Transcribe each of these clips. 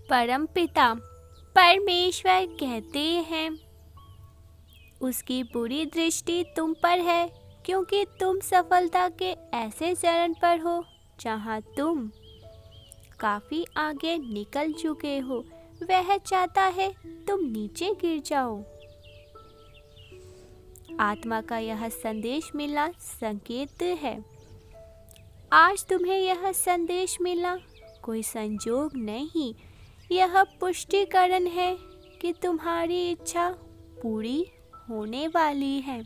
परमपिता परमेश्वर कहते हैं, उसकी बुरी दृष्टि तुम पर है क्योंकि तुम सफलता के ऐसे चरण पर हो जहां तुम काफी आगे निकल चुके हो। वह चाहता है तुम नीचे गिर जाओ। आत्मा का यह संदेश मिलना संकेत है। आज तुम्हें यह संदेश मिलना कोई संजोग नहीं, यह पुष्टिकरण है कि तुम्हारी इच्छा पूरी होने वाली है।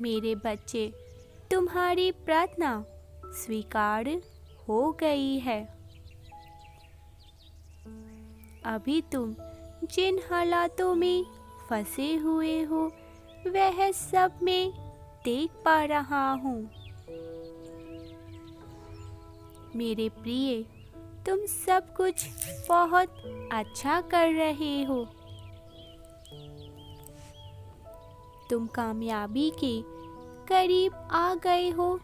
मेरे बच्चे, तुम्हारी प्रार्थना स्वीकार हो गई है। अभी तुम जिन हालातों में फंसे हुए हो वह सब मैं देख पा रहा हूँ। मेरे प्रिय, तुम सब कुछ बहुत अच्छा कर रहे हो। तुम कामयाबी के करीब आ गए हो।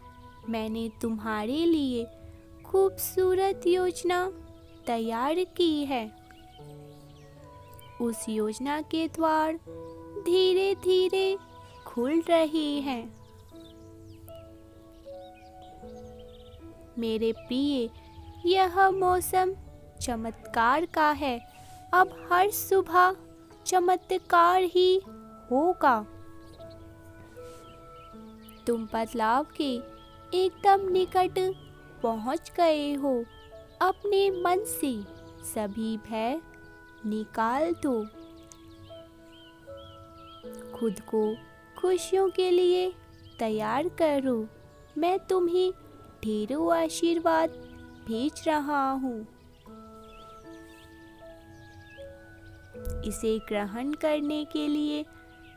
मैंने तुम्हारे लिए खूबसूरत योजना तैयार की है। उस योजना के द्वार धीरे धीरे खुल रहे हैं। मेरे प्रिय, यह मौसम चमत्कार का है। अब हर सुबह चमत्कार ही होगा। तुम बदलाव के एकदम निकट पहुंच गए हो। अपने मन से सभी भय निकाल दो। खुद को खुशियों के लिए तैयार करो। मैं तुम्हें ढेरों आशीर्वाद भेज रहा हूँ। इसे ग्रहण करने के लिए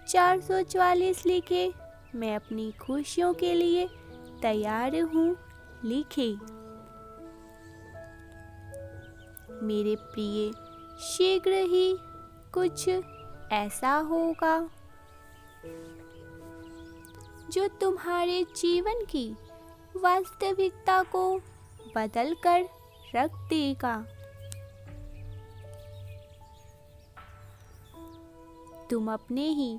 444 लिखे। मैं अपनी खुशियों के लिए तैयार हूँ लिखे। मेरे प्रिय, शीघ्र ही कुछ ऐसा होगा जो तुम्हारे जीवन की वास्तविकता को बदल कर रख देगा। तुम अपने ही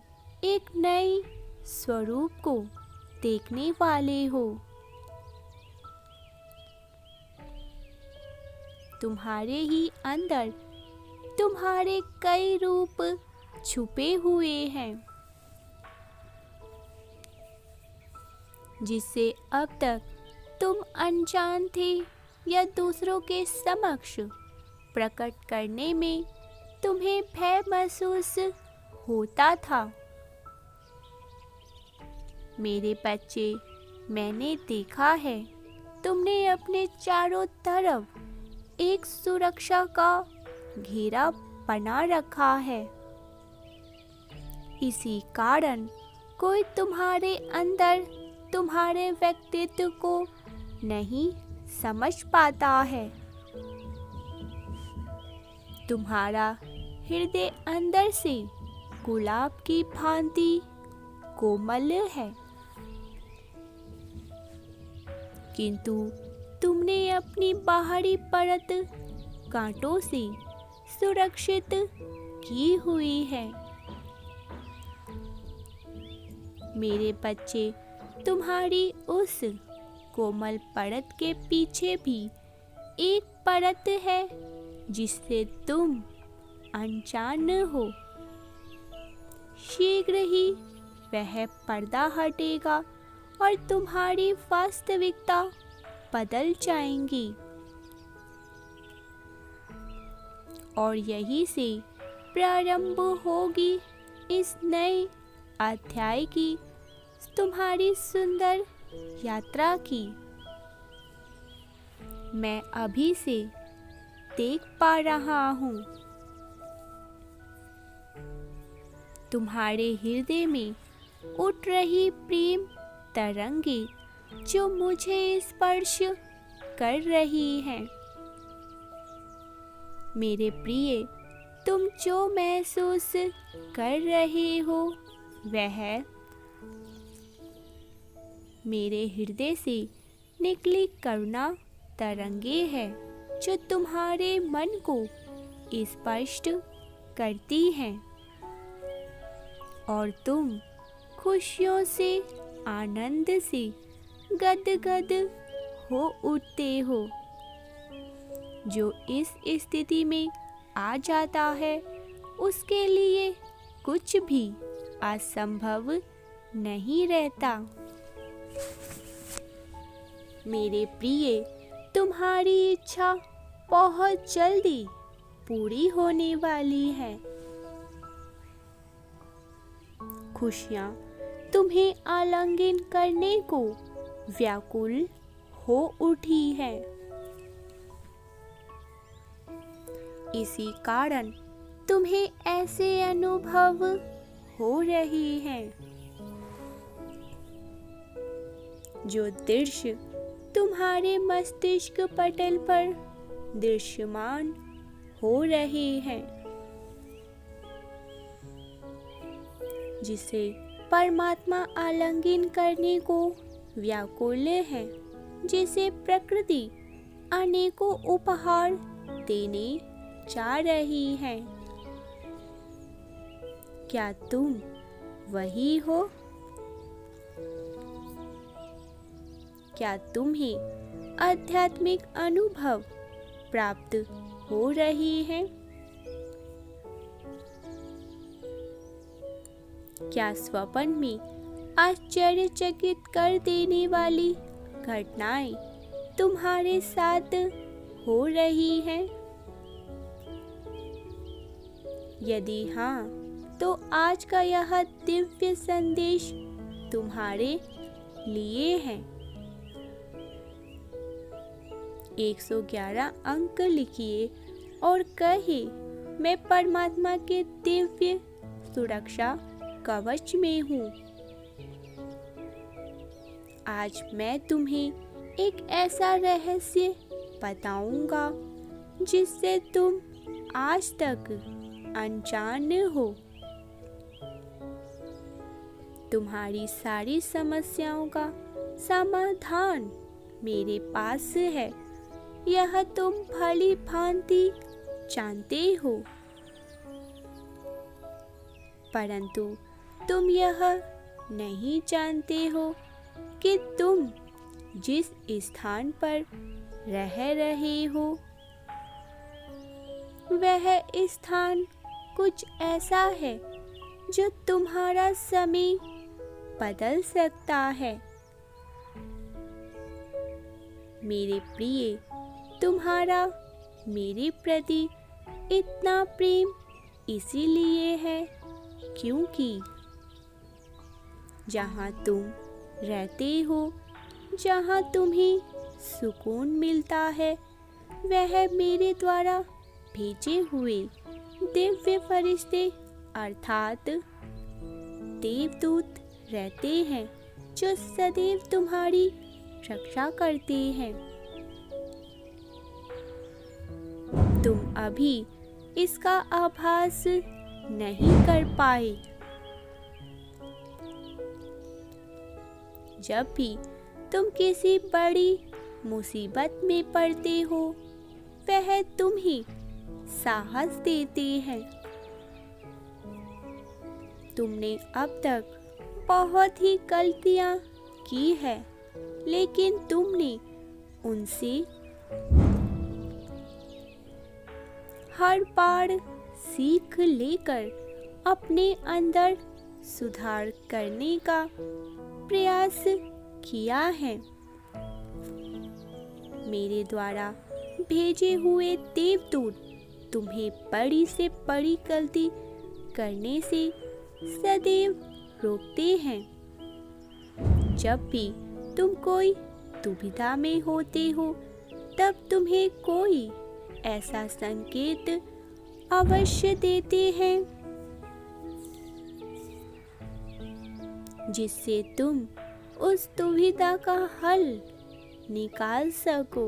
एक नए स्वरूप को देखने वाले हो। तुम्हारे ही अंदर तुम्हारे कई रूप छुपे हुए हैं, जिससे अब तक तुम अनजान थे या दूसरों के समक्ष प्रकट करने में तुम्हें भय महसूस होता था। मेरे बच्चे, मैंने देखा है तुमने अपने चारों तरफ एक सुरक्षा का घेरा बना रखा है। इसी कारण कोई तुम्हारे अंदर तुम्हारे व्यक्तित्व को नहीं समझ पाता है। तुम्हारा हृदय अंदर से गुलाब की भांति कोमल है, किंतु तुमने अपनी बाहरी परत कांटों से सुरक्षित की हुई है। मेरे बच्चे, तुम्हारी उस कोमल परत के पीछे भी एक परत है जिससे तुम अनजान हो। शीघ्र ही वह पर्दा हटेगा और तुम्हारी वास्तविकता बदल जाएंगी। और यही से प्रारंभ होगी इस नए अध्याय की, तुम्हारी सुंदर यात्रा की। मैं अभी से देख पा रहा हूँ। तुम्हारे हृदय में उठ रही प्रेम तरंगे जो मुझे स्पर्श कर रही हैं। मेरे प्रिय, तुम जो महसूस कर रहे हो वह मेरे हृदय से निकली करुणा तरंगे हैं जो तुम्हारे मन को स्पर्श करती हैं और तुम खुशियों से, आनंद से गदगद हो उठते हो। जो इस स्थिति में आ जाता है उसके लिए कुछ भी असंभव नहीं रहता। मेरे प्रिय, तुम्हारी इच्छा बहुत जल्दी पूरी होने वाली है। खुशियाँ तुम्हें आलिंगन करने को व्याकुल हो उठी है। इसी कारण तुम्हें ऐसे अनुभव हो रहे हैं। जो दृश्य तुम्हारे मस्तिष्क पटल पर दृश्यमान हो रहे हैं, जिसे परमात्मा आलिंगन करने को व्याकुल है, जिसे प्रकृति अनेकों उपहार देने जा रही है। क्या तुम वही हो? क्या तुम्हें आध्यात्मिक अनुभव प्राप्त हो रही है? क्या स्वप्न में आश्चर्यचकित कर देने वाली घटनाएं तुम्हारे साथ हो रही हैं? यदि हाँ, तो आज का यह दिव्य संदेश तुम्हारे लिए है। 111 अंक लिखिए और कहिए, मैं परमात्मा के दिव्य सुरक्षा कवच में हूँ। आज मैं तुम्हें एक ऐसा रहस्य बताऊंगा जिससे तुम आज तक अनजान हो। तुम्हारी सारी समस्याओं का समाधान मेरे पास है, यह तुम भली भांति जानते हो। परंतु तुम यह नहीं जानते हो कि तुम जिस स्थान पर रह रहे हो वह स्थान कुछ ऐसा है जो तुम्हारा समय बदल सकता है। मेरे प्रिय, तुम्हारा मेरे प्रति इतना प्रेम इसीलिए है क्योंकि जहाँ तुम रहते हो, जहाँ तुम्हें सुकून मिलता है, वह मेरे द्वारा भेजे हुए दिव्य फरिश्ते अर्थात देवदूत रहते हैं, जो सदैव तुम्हारी रक्षा करते हैं। तुम अभी इसका आभास नहीं कर पाए। जब भी तुम किसी बड़ी मुसीबत में पड़ते हो, वह तुम्हें साहस देते हैं। तुमने अब तक बहुत ही गलतियां की है, लेकिन तुमने उनसे हर बार सीख लेकर अपने अंदर सुधार करने का प्रयास किया है। मेरे द्वारा भेजे हुए देवदूत तुम्हें बड़ी से बड़ी गलती करने से सदैव रोकते हैं। जब भी तुम कोई दुविधा में होते हो, तब तुम्हें कोई ऐसा संकेत अवश्य देते हैं जिससे तुम उस दुविधा का हल निकाल सको।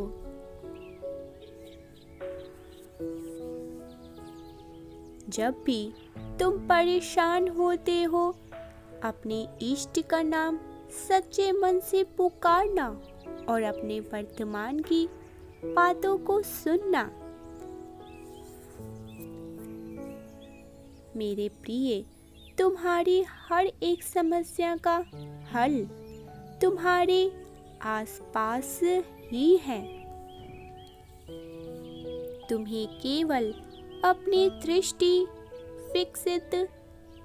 जब भी तुम परेशान होते हो, अपने इष्ट का नाम सच्चे मन से पुकारना और अपने वर्तमान की बातों को सुनना। मेरे प्रिय, तुम्हारी हर एक समस्या का हल तुम्हारे आसपास ही है। तुम्हें केवल अपनी दृष्टि विकसित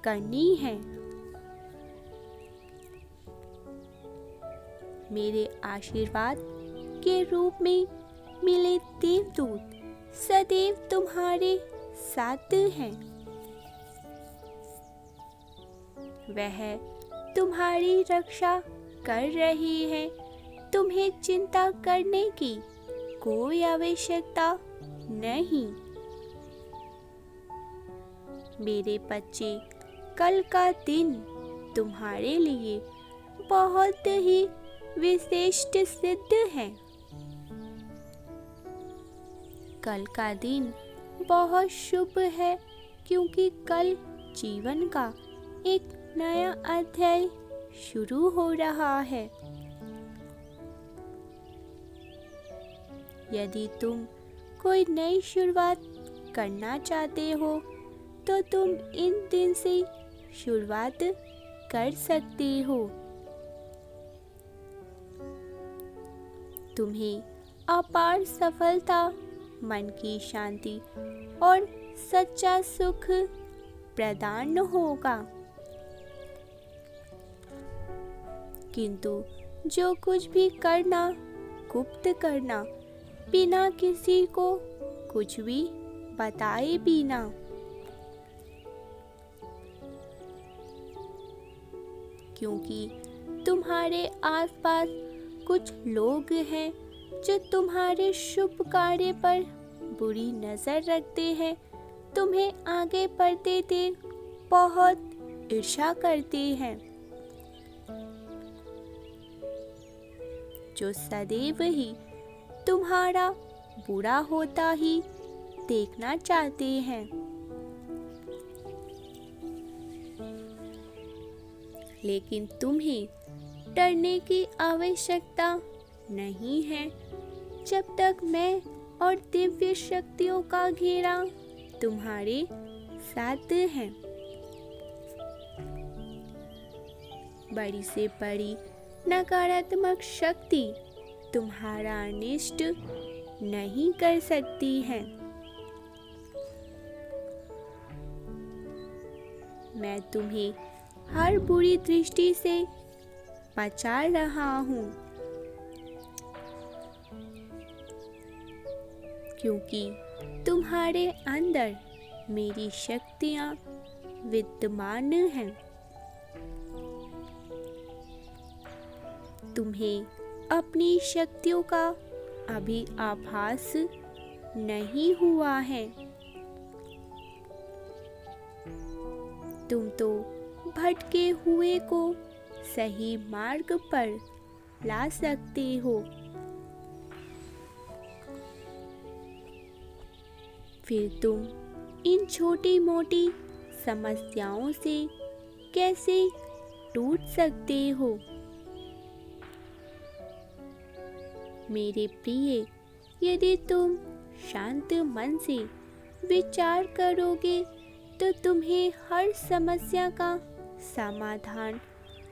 करनी है। मेरे आशीर्वाद के रूप में मिले देवदूत सदैव तुम्हारे साथ हैं। वह तुम्हारी रक्षा कर रहे हैं। तुम्हें चिंता करने की कोई आवश्यकता नहीं। मेरे बच्चे, कल का दिन तुम्हारे लिए बहुत ही विशिष्ट सिद्ध है। कल का दिन बहुत शुभ है क्योंकि कल जीवन का एक नया अध्याय शुरू हो रहा है। यदि तुम कोई नई शुरुआत करना चाहते हो तो तुम इन दिन से शुरुआत कर सकते हो। तुम्हें अपार सफलता, मन की शांति और सच्चा सुख प्रदान होगा। किंतु जो कुछ भी करना, गुप्त करना, बिना किसी को कुछ भी बताए बिना। क्योंकि तुम्हारे आसपास कुछ लोग हैं जो तुम्हारे शुभ कार्य पर बुरी नजर रखते हैं, तुम्हें आगे बढ़ते देख बहुत ईर्ष्या करते हैं, जो सदैव ही तुम्हारा बुरा होता ही देखना चाहते हैं। लेकिन तुम्हें डरने की आवश्यकता नहीं है जब तक मैं और दिव्य शक्तियों का घेरा तुम्हारे साथ है। बड़ी से बड़ी नकारात्मक शक्ति तुम्हारा अनिष्ट नहीं कर सकती है। मैं तुम्हें हर बुरी दृष्टि से बचा रहा हूँ, क्योंकि तुम्हारे अंदर मेरी शक्तियाँ विद्यमान हैं। तुम्हें अपनी शक्तियों का अभी आभास नहीं हुआ है। तुम तो भटके हुए को सही मार्ग पर ला सकते हो। फिर तुम इन छोटी मोटी समस्याओं से कैसे टूट सकते हो। मेरे प्रिय, यदि तुम शांत मन से विचार करोगे तो तुम्हें हर समस्या का समाधान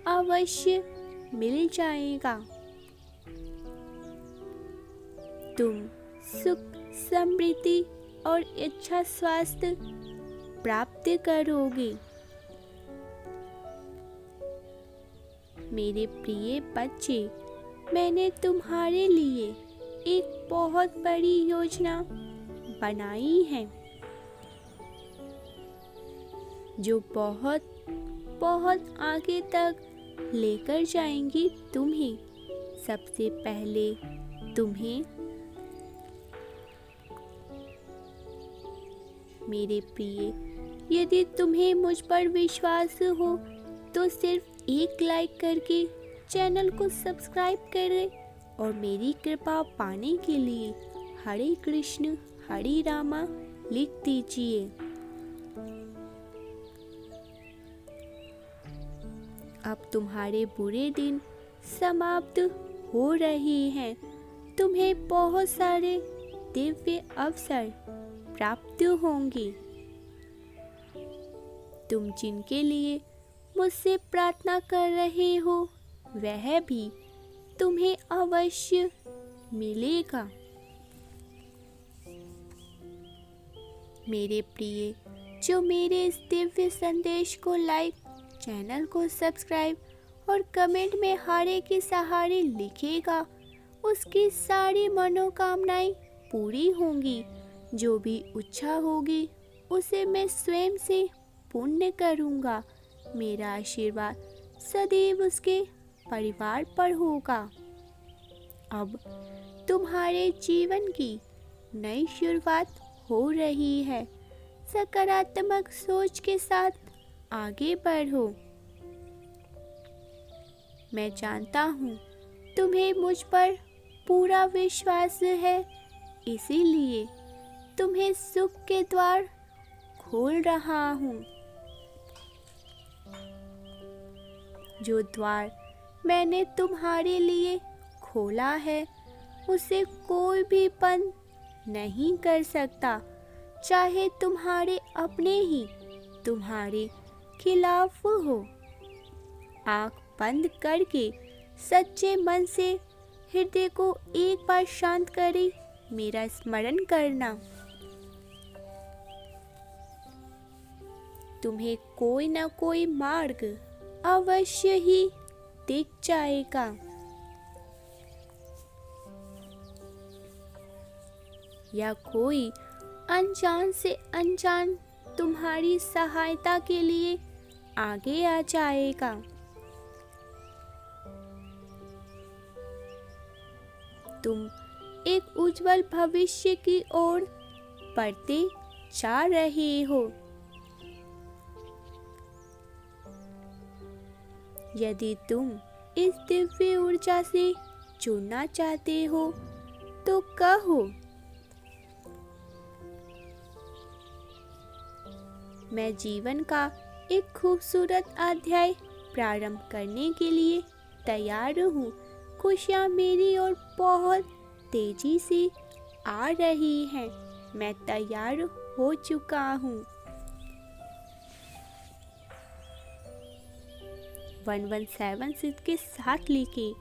अवश्य मिल जाएगा। तुम सुख, समृद्धि और अच्छा स्वास्थ्य प्राप्त करोगे। मेरे प्रिय बच्चे, मैंने तुम्हारे लिए एक बहुत बड़ी योजना बनाई है जो बहुत बहुत आगे तक लेकर जाएंगी तुम्हें। सबसे पहले तुम्हें, मेरे प्रिय, यदि तुम्हें मुझ पर विश्वास हो तो सिर्फ एक लाइक करके चैनल को सब्सक्राइब करें और मेरी कृपा पाने के लिए हरे कृष्ण हरे रामा लिख दीजिए। अब तुम्हारे बुरे दिन समाप्त हो रहे हैं। तुम्हें बहुत सारे दिव्य अवसर प्राप्त होंगे। तुम जिनके लिए मुझसे प्रार्थना कर रहे हो वह भी तुम्हें अवश्य मिलेगा। मेरे प्रिय, जो मेरे इस दिव्य संदेश को लाइक, चैनल को सब्सक्राइब और कमेंट में हारे की सहारे लिखेगा, उसकी सारी मनोकामनाएं पूरी होंगी। जो भी इच्छा होगी उसे मैं स्वयं से पूर्ण करूंगा। मेरा आशीर्वाद सदैव उसके परिवार पर होगा। अब तुम्हारे जीवन की नई शुरुआत हो रही है। सकारात्मक सोच के साथ आगे बढ़ो। मैं जानता हूँ तुम्हें मुझ पर पूरा विश्वास है, इसीलिए तुम्हें सुख के द्वार खोल रहा हूँ। जो द्वार मैंने तुम्हारे लिए खोला है उसे कोई भी बंद नहीं कर सकता, चाहे तुम्हारे अपने ही तुम्हारे खिलाफ हो। आँख बंद करके सच्चे मन से हृदय को एक बार शांत करे मेरा स्मरण करना। तुम्हें कोई न कोई मार्ग अवश्य ही दिख जाएगा। या कोई अनजान से अनजान तुम्हारी सहायता के लिए आगे आ जाएगा। तुम एक उज्जवल भविष्य की ओर बढ़ते जा रहे हो। यदि तुम इस दिव्य ऊर्जा से जुड़ना चाहते हो तो कहो, मैं जीवन का एक खूबसूरत अध्याय प्रारंभ करने के लिए तैयार हूँ। खुशियाँ मेरी ओर बहुत तेजी से आ रही हैं। मैं तैयार हो चुका हूँ। 1176 के साथ लिखे,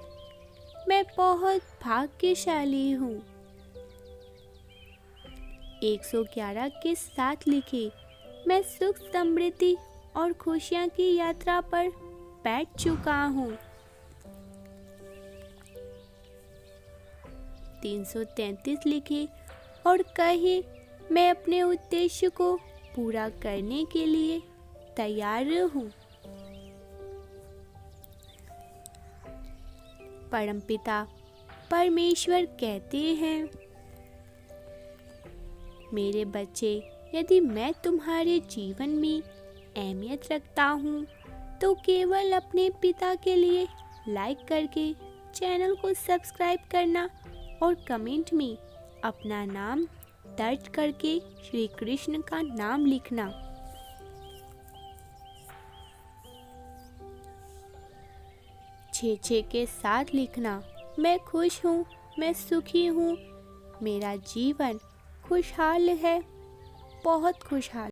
मैं बहुत भाग्यशाली हूँ। 111 के साथ लिखे, मैं सुख, समृद्धि और खुशियाँ की यात्रा पर बैठ चुका हूँ। 333 लिखे और कहे, मैं अपने उद्देश्य को पूरा करने के लिए तैयार हूँ। परमपिता परमेश्वर कहते हैं, मेरे बच्चे, यदि मैं तुम्हारे जीवन में अहमियत रखता हूँ तो केवल अपने पिता के लिए लाइक करके चैनल को सब्सक्राइब करना और कमेंट में अपना नाम दर्ज करके श्री कृष्ण का नाम लिखना। छे के साथ लिखना, मैं खुश हूँ, मैं सुखी हूँ, मेरा जीवन खुशहाल है, बहुत खुशहाल।